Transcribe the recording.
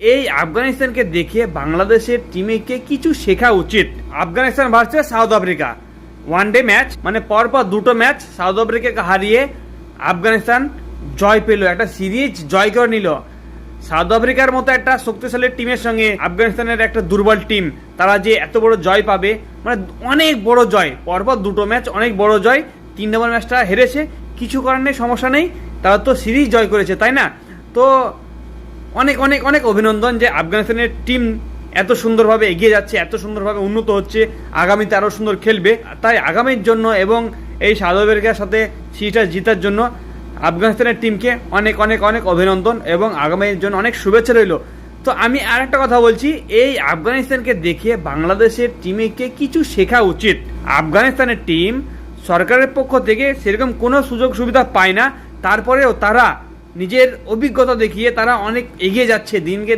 এই আফগানিস্তানকে দেখে বাংলাদেশের টিমকে কিছু শেখা উচিত। Afghanistan versus south Africa one day match, মানে পরপর দুটো ম্যাচ সাউথ আফ্রিকাকে হারিয়ে আফগানিস্তান জয় পেল, একটা সিরিজ জয় করে নিল। সাউথ আফ্রিকার মতো একটা শক্তিশালী টিমের সঙ্গে আফগানিস্তানের একটা দুর্বল টিম, তারা যে এত বড় জয় পাবে, মানে অনেক বড় জয়, পরপর দুটো ম্যাচ অনেক বড় জয়। 3 নম্বর ম্যাচটা হেরেছে, কিছু করার নেই, সমস্যা নেই, তারা তো সিরিজ জয় করেছে, তাই না? তো অনেক অনেক অনেক অভিনন্দন যে আফগানিস্তানের টিম এত সুন্দরভাবে এগিয়ে যাচ্ছে, এত সুন্দরভাবে উন্নত হচ্ছে, আগামীতে আরও সুন্দর খেলবে। তাই আগামীর জন্য এবং এই সাউথ আফ্রিকার সাথে সিরিজটা জেতার জন্য আফগানিস্তানের টিমকে অনেক অনেক অনেক অভিনন্দন এবং আগামীর জন্য অনেক শুভেচ্ছা রইল। তো আমি আর একটা কথা বলছি, এই আফগানিস্তানকে দেখে বাংলাদেশের টিমকে কিছু শেখা উচিত। আফগানিস্তানের টিম সরকারের পক্ষ থেকে সেরকম কোনো সুযোগ সুবিধা পায় না, তারপরেও তারা নিজের অভিজ্ঞতা দেখিয়ে তারা অনেক এগিয়ে যাচ্ছে, দিনকে